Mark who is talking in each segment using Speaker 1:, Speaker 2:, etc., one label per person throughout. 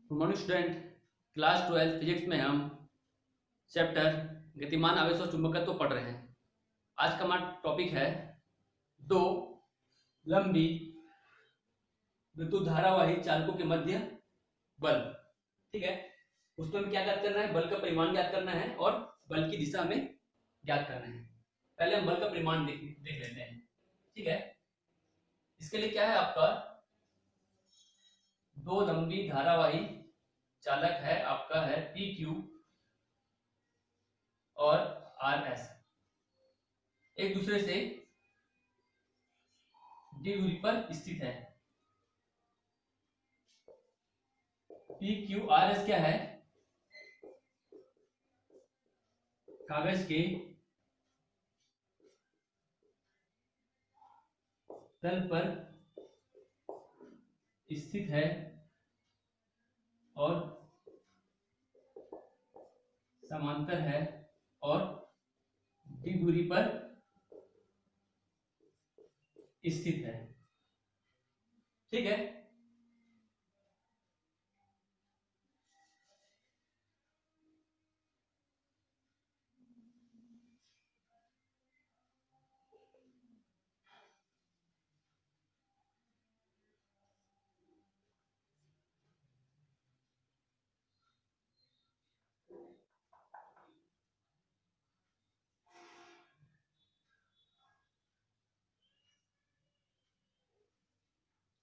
Speaker 1: Good morning student. Class 12 physics में हम chapter गतिमान आवेश और चुंबकत्व पढ़ रहे हैं। आज का हमारा टॉपिक है दो लंबी विद्युत धारावाही चालकों के मध्य बल। ठीक है, उसमें हमें क्या ज्ञात करना है? बल का परिमाण ज्ञात करना है और बल की दिशा हमें ज्ञात करना है। पहले हम बल का परिमाण देख लेते हैं। ठीक है, इसके लिए क्या है आपका, दो लंबी धारावाही चालक है, आपका है पी क्यू और आर एस, एक दूसरे से डी दूरी पर स्थित है। पी क्यू आर एस क्या है? कागज के तल पर स्थित है और समांतर है और डी दूरी पर स्थित है। ठीक है,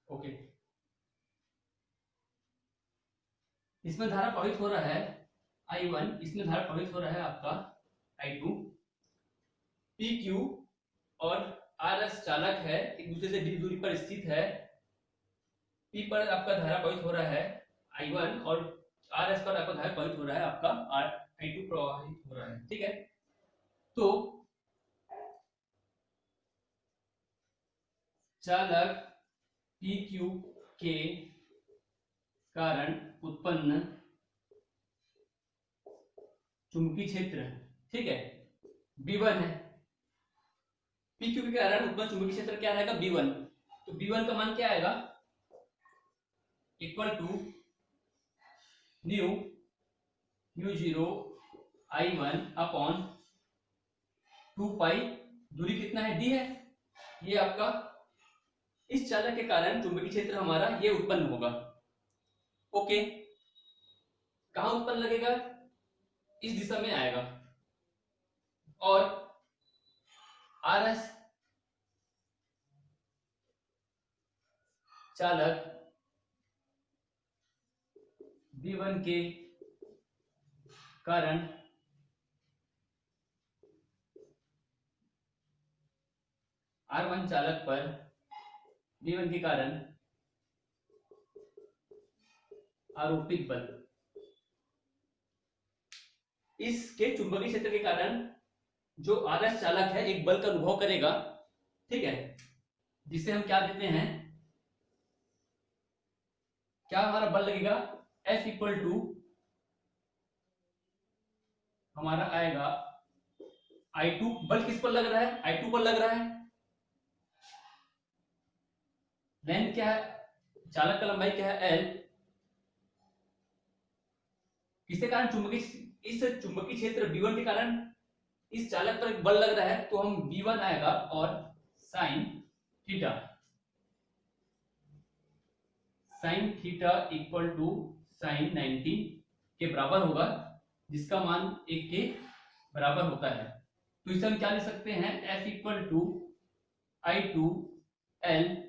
Speaker 1: ओके। इसमें धारा प्रवाहित हो रहा है I1, इसमें धारा प्रवाहित हो रहा है आपका I2। पी क्यू और आर एस चालक है, एक दूसरे से डी दूरी पर स्थित है। पी पर आपका धारा प्रवाहित हो रहा है I1 और आर एस पर आपका धारा प्रवाहित हो रहा है आपका I2 प्रवाहित हो रहा है। ठीक है, तो चालक पी क्यू के कारण उत्पन्न चुंबकीय क्षेत्र, ठीक है, B1 है। पी क्यू के कारण उत्पन्न चुंबकीय क्षेत्र क्या रहेगा? B1। तो B1 का मान क्या आएगा? Equal to mu mu zero I1 upon 2 pi, दूरी कितना है? D है। ये आपका इस चालक के कारण चुंबकीय क्षेत्र हमारा ये उत्पन्न होगा। ओके, कहां उत्पन्न लगेगा? इस दिशा में आएगा। और आर एस चालक B1 के कारण R1 चालक पर B1 के कारण आरोपित बल, इसके चुंबकीय क्षेत्र के कारण जो आर एस चालक है एक बल का अनुभव करेगा। ठीक है, जिसे हम क्या देते हैं, क्या हमारा बल लगेगा? F इक्वल टू हमारा आएगा I2। बल किस पर लग रहा है? I2 पर लग रहा है। लेंथ क्या है? चालक का लंबाई क्या है? L। किसके कारण? चुंबकीय, इस चुंबकीय क्षेत्र B1 के कारण इस चालक पर एक बल लग रहा है, तो हम B1 आएगा और sine theta, sine theta equal to sine 90 के बराबर होगा, जिसका मान 1 के बराबर होता है। तो इसे हम क्या लिख सकते हैं? F equal to I2 L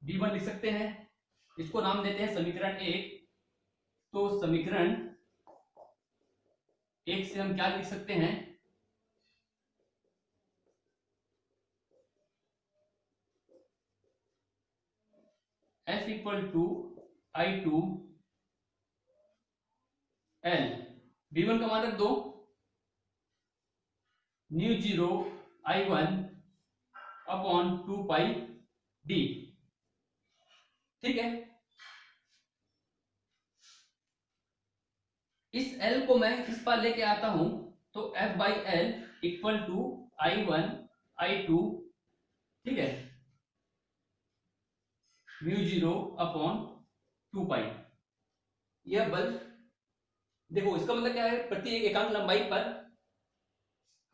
Speaker 1: B1 लिख सकते हैं। इसको नाम देते हैं समीकरण 1। तो समीकरण 1 से हम क्या लिख सकते हैं? F equal to I2 L, B1 का मान रख दो new zero I1 upon 2 pi D। ठीक है, इस L को मैं इस पार लेके आता हूं, तो F by L equal to I1 I2, ठीक है, म्यू जीरो अपॉन 2 पाई। यह बल, देखो इसका मतलब क्या है, प्रति एक एकांक लंबाई पर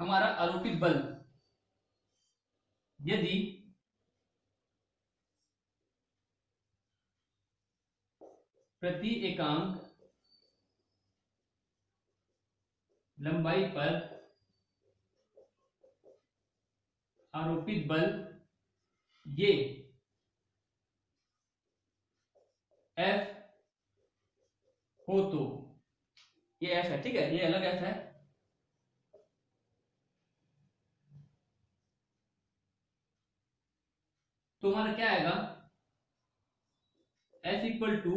Speaker 1: हमारा आरोपित बल यदि प्रति एकांक लंबाई पर आरोपित बल ये F हो तो, ये F है, ठीक है, ये अलग F है, तो हमारा क्या आएगा, F equal to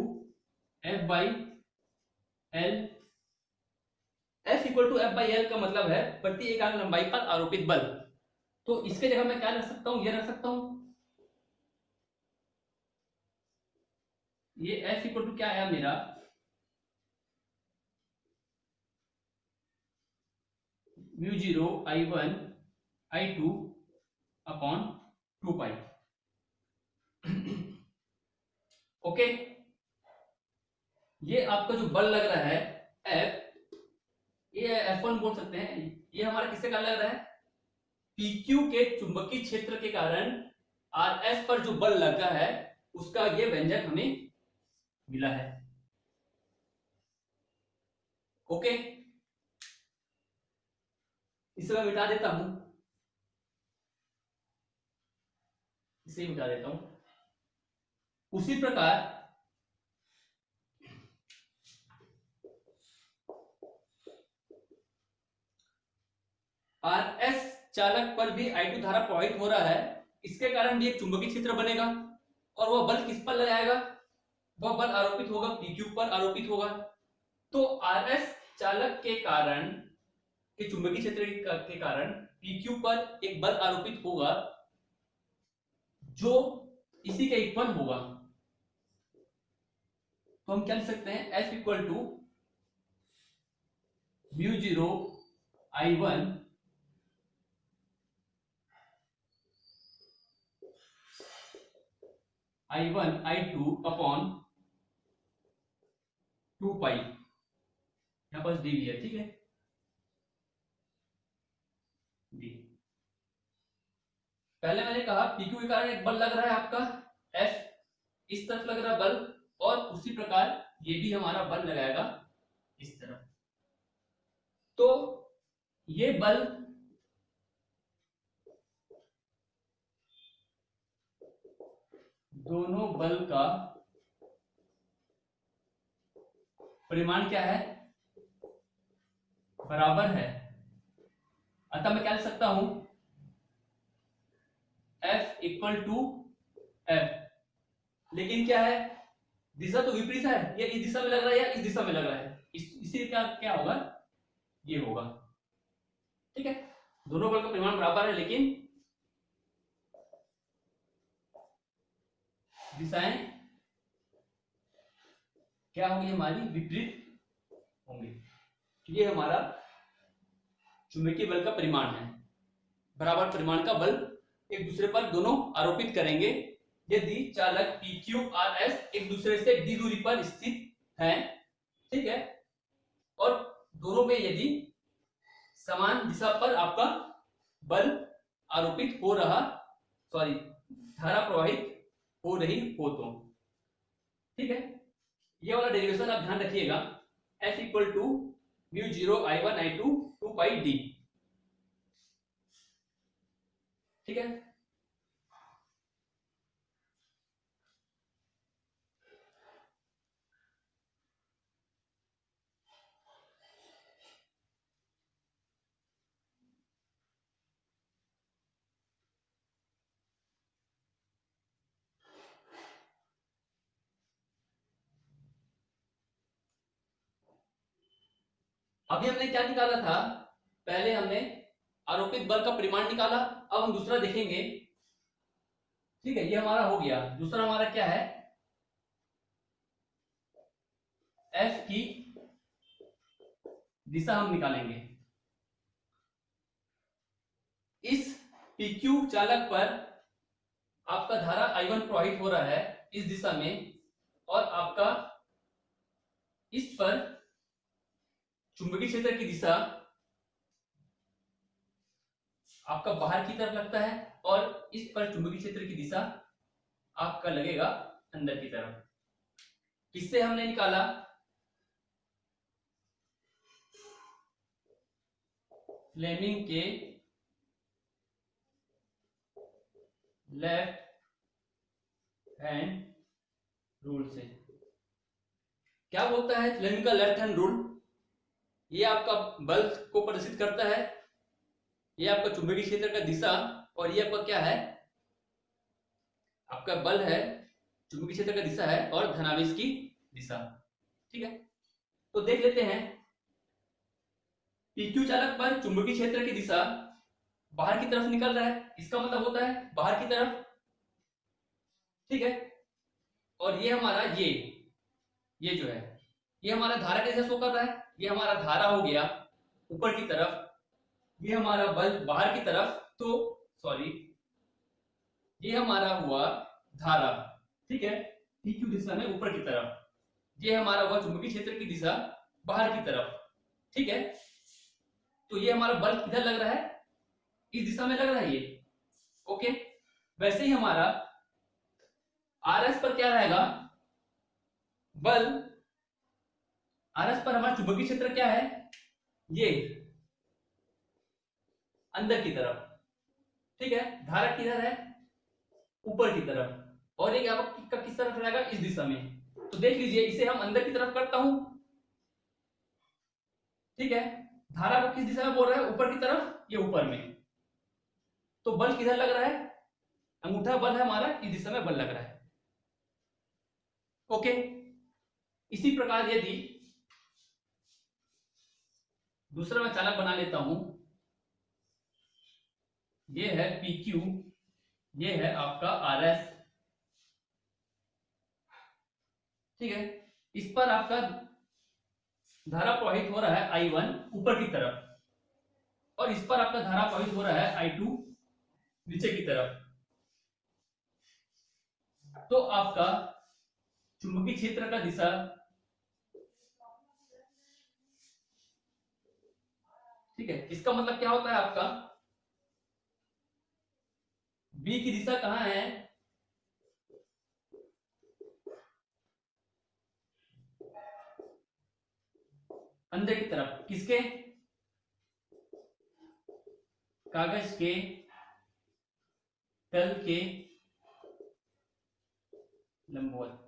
Speaker 1: F by l. F equal to F by l का मतलब है प्रति एकांक लंबाई पर आरोपित बल। तो इसके जगह मैं क्या रख सकता हूं, ये रख सकता हूं, ये F इक्वल टू क्या आया मेरा, mu zero I1 I2 upon 2 पाई। ओके, ये आपका जो बल लग रहा है F, ये F1 बोल सकते हैं, ये हमारा किससे कारण लग रहा है, PQ के चुंबकीय क्षेत्र के कारण RS पर जो बल लगा है उसका ये व्यंजक हमें मिला है। ओके, इसे मैं मिटा देता हूं, इसे मिटा देता हूं। उसी प्रकार RS चालक पर भी I2 धारा प्रवाहित हो रहा है, इसके कारण भी एक चुंबकीय क्षेत्र बनेगा और वह बल किस पर लगाएगा, वह बल आरोपित होगा PQ पर आरोपित होगा। तो RS चालक के कारण के चुंबकीय क्षेत्र के कारण PQ पर एक बल आरोपित होगा जो इसी के इक्वल होगा। तो हम क्या लिख सकते हैं, F equal to mu zero I1 I2 upon 2 pi, यहां पर डी भी है, ठीक है, डी। पहले मैंने कहा PQ के कारण एक बल लग रहा है आपका F, इस तरफ लग रहा बल, और उसी प्रकार ये भी हमारा बल लगाएगा इस तरफ। तो ये बल दोनों बल का परिमाण क्या है, बराबर है। अतः मैं क्या लिख सकता हूं, F इक्वल टू F, लेकिन क्या है, दिशा तो विपरीत है, ये इस दिशा में लग रहा है या इस दिशा में लग रहा है, इसी क्या क्या होगा, ये होगा, ठीक है। दोनों बल का परिमाण बराबर है लेकिन दिशाएं क्या होंगी, हमारी विपरीत होंगी। ये हमारा चुंबकीय बल का परिमाण है, बराबर परिमाण का बल एक दूसरे पर दोनों आरोपित करेंगे यदि चालक PQ और S एक दूसरे से d दूरी पर स्थित हैं, ठीक है, और दोनों में यदि समान दिशा पर आपका बल आरोपित हो रहा, सॉरी, धारा प्रवाहित हो रही हो तो, ठीक है। ये वाला डेरिवेशन आप ध्यान रखिएगा, F equal to mu zero I1 I2 2 pi d, ठीक है। अभी हमने क्या निकाला था, पहले हमने आरोपित बल का परिमाण निकाला, अब हम दूसरा देखेंगे, ठीक है, ये हमारा हो गया। दूसरा हमारा क्या है, F की दिशा हम निकालेंगे। इस PQ चालक पर आपका धारा I1 प्रवाहित हो रहा है इस दिशा में, और आपका इस पर चुंबकीय क्षेत्र की दिशा आपका बाहर की तरफ लगता है और इस पर चुंबकीय क्षेत्र की दिशा आपका लगेगा अंदर की तरफ। किससे हमने निकाला? फ्लेमिंग के लेफ्ट हैंड रूल से। क्या बोलता है फ्लेमिंग का लेफ्ट हैंड रूल? ये आपका बल को प्रदर्शित करता है, ये आपका चुंबकीय क्षेत्र का दिशा, और ये आपका क्या है? आपका बल है, चुंबकीय क्षेत्र का दिशा है और धनावेश की दिशा। ठीक है, तो देख लेते हैं। PQ चालक पर चुंबकीय क्षेत्र की दिशा बाहर की तरफ निकल रहा है, इसका मतलब होता है बाहर की तरफ। ठीक है, और ये हमारा ये जो है ये हमारा धारा कैसे शो कर रहा है? ये हमारा धारा हो गया ऊपर की तरफ, ये हमारा बल बाहर की तरफ, तो सॉरी ये हमारा हुआ धारा। ठीक है, PQ दिशा में ऊपर की तरफ, ये हमारा हुआ चुंबकीय क्षेत्र की दिशा बाहर की तरफ। ठीक है, तो ये हमारा बल किधर लग रहा है? इस दिशा में लग रहा है ये। ओके, वैसे ही हमारा RS पर क्या रहेगा? बल RS पर हमारा चुंबकीय क्षेत्र क्या है? ये अंदर की तरफ। ठीक है, धारा किधर है? ऊपर की तरफ, और ये आपका किस तरफ रहेगा? इस दिशा में। तो देख लीजिए, इसे हम अंदर की तरफ करता हूं। ठीक है, धारा को किस दिशा में बोल रहा है? ऊपर की तरफ, ये ऊपर में। तो बल किधर लग रहा है? अंगूठा बल है हमारा, इस दिशा में बल लग रहा है। ओके, इसी प्रकार यदि दूसरा मैं चालक बना लेता हूं, ये है PQ, ये है आपका RS। ठीक है, इस पर आपका धारा प्रवाहित हो रहा है I1 ऊपर की तरफ, और इस पर आपका धारा प्रवाहित हो रहा है I2 नीचे की तरफ। तो आपका चुंबकीय क्षेत्र का दिशा ठीक है, इसका मतलब क्या होता है आपका? B की दिशा कहां है? अंदर की तरफ। किसके? कागज के तल के लंबवत।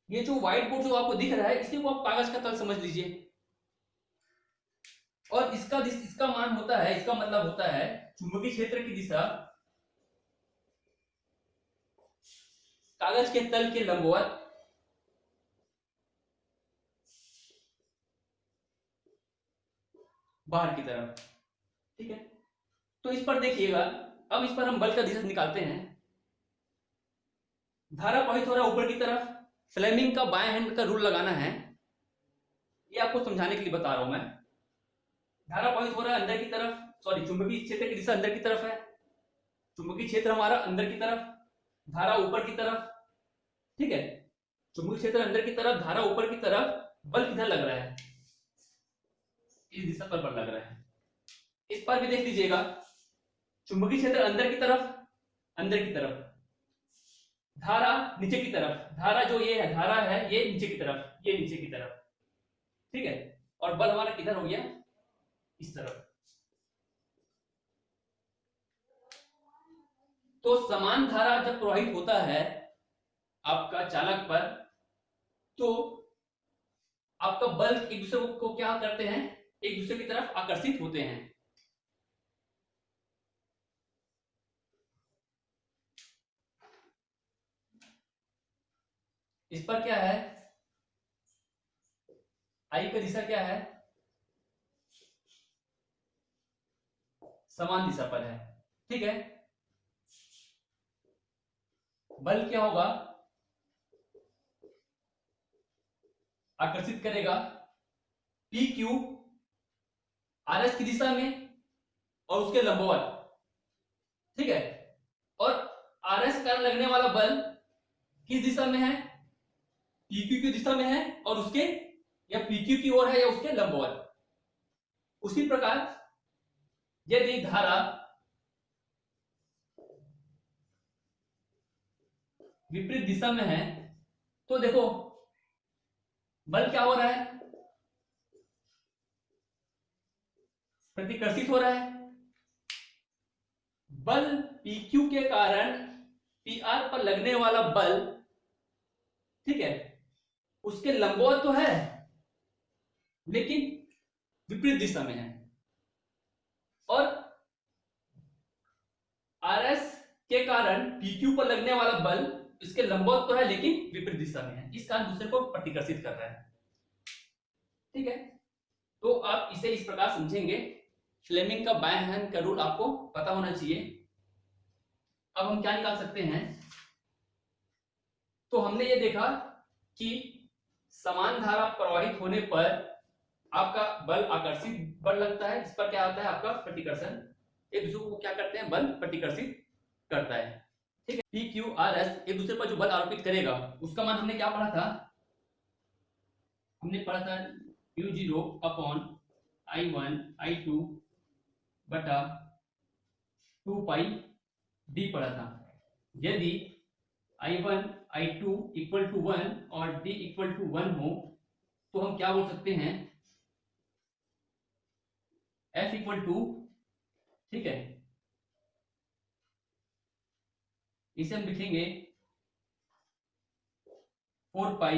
Speaker 1: ये जो व्हाइट बोर्ड जो आपको दिख रहा है, इसी को आप कागज का तल समझ लीजिए। और इसका मान होता है, इसका मतलब होता है चुंबकीय क्षेत्र की दिशा कागज के तल के लंबवत बाहर की तरफ। ठीक है, तो इस पर देखिएगा, अब इस पर हम बल का दिशा निकालते हैं। धारा प्रवाहित हो रहा है ऊपर की तरफ, फ्लेमिंग का बाएं हैंड का रूल लगाना है, ये आपको समझाने के लिए बता रहा हूं मैं। धारा प्रवाहित हो रहा है अंदर की तरफ, सॉरी चुंबकीय क्षेत्र की दिशा अंदर की तरफ है, चुंबकीय क्षेत्र हमारा अंदर की तरफ, धारा ऊपर की तरफ। ठीक है, चुंबकीय क्षेत्र अंदर की तरफ, धारा ऊपर की तरफ, बल किधर लग रहा है? इस दिशा पर बल लग रहा है। इस पर भी देख लीजिएगा, चुंबकीय क्षेत्र अंदर की तरफ, धारा नीचे की तरफ, धारा जो ये है, धारा है ये नीचे की तरफ, ये नीचे की तरफ। ठीक है, और बल हमारा किधर हो गया? इस तरफ। तो समान धारा जब प्रवाहित होता है आपका चालक पर, तो आपका बल एक दूसरे को क्या करते हैं? एक दूसरे की तरफ आकर्षित होते हैं। इस पर क्या है? I का दिशा क्या है? समान दिशा पर है। ठीक है, बल क्या होगा? आकर्षित करेगा PQ RS की दिशा में और उसके लंबवत। ठीक है, और RS कारण लगने वाला बल किस दिशा में है? PQ की दिशा में है और उसके या PQ की ओर है या उसके लंबवत। उसी प्रकार यदि धारा विपरीत दिशा में है तो देखो बल क्या हो रहा है, प्रतिकर्षित हो रहा है। बल PQ के कारण PR पर लगने वाला बल, ठीक है, उसके लंबवत तो है लेकिन विपरीत दिशा में है, और RS के कारण PQ पर लगने वाला बल इसके लंबवत तो है लेकिन विपरीत दिशा में है, इस कारण दूसरे को प्रतिकर्षित कर रहा है। ठीक है, तो आप इसे इस प्रकार समझेंगे। फ्लेमिंग का बाएं हैंड का रूल आपको पता होना चाहिए। अब हम क्या निकाल सकते हैं, तो हमने ये देखा कि समान धारा प्रवाहित होने पर आपका बल आकर्षित बल लगता है, इस पर क्या होता है आपका प्रतिकर्षण, एक दूसरे को क्या करते हैं, बल प्रतिकर्षित करता है। ठीक है, PQRS एक दूसरे पर जो बल आरोपित करेगा उसका मान हमने क्या पढ़ा था, हमने पढ़ा था U0 अपॉन I1 I2 बटा 2 पाई D पढ़ा था। यदि I1 I2 इक्वल टू 1 और D इक्वल टू 1 हो तो हम क्या बोल सकते हैं, F इक्वल टू, ठीक है, इसे हम लिखेंगे 4 पाई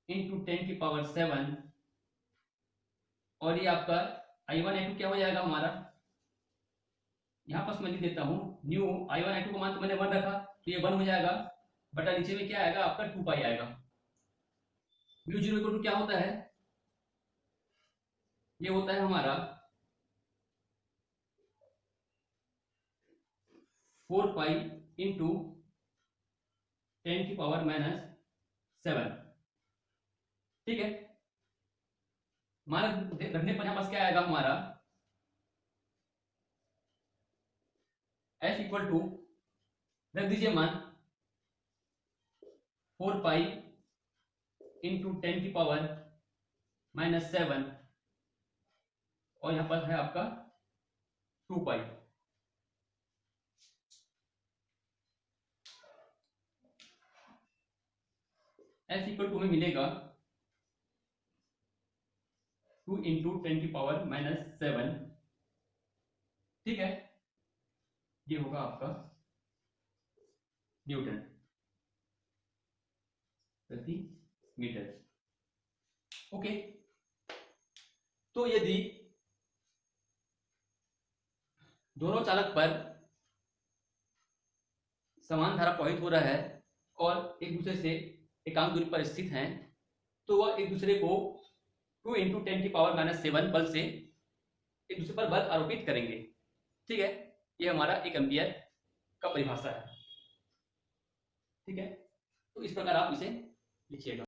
Speaker 1: इंटू 10 की पावर 7, और ये आपका I1 I2 क्या हो जाएगा हमारा, यहां पर मैं लिख देता हूं न्यू I1 I2 का मान तो मैंने 1 रखा तो ये 1 हो जाएगा, बटा नीचे में क्या आएगा आपका 2 पाई आएगा। म्यू जीरो इक्वल टू क्या होता है, ये होता है हमारा 4 पाई इंटू 10 की पावर -7। ठीक है, मान रखने पर यहां पास क्या आएगा हमारा F इक्वल टू, रख दीजिए मान 4 पाई इंटू 10 की पावर -7, और यहां पर है आपका 2 पाई। F इक्वल टू में मिलेगा 2 इंटू 10 की पावर -7। ठीक है, ये होगा आपका न्यूटन प्रति मीटर। ओके, तो यदि दोनों चालक पर समान धारा प्रवाहित हो रहा है और एक दूसरे से एकांक दूरी पर स्थित हैं, तो वह एक दूसरे को 2 इंटू 10 की पावर -7 बल से एक दूसरे पर बल आरोपित करेंगे। ठीक है, ये हमारा 1 एम्पियर का परिभाषा है। ठीक है, तो इस प्रकार आप इसे लिखिएगा।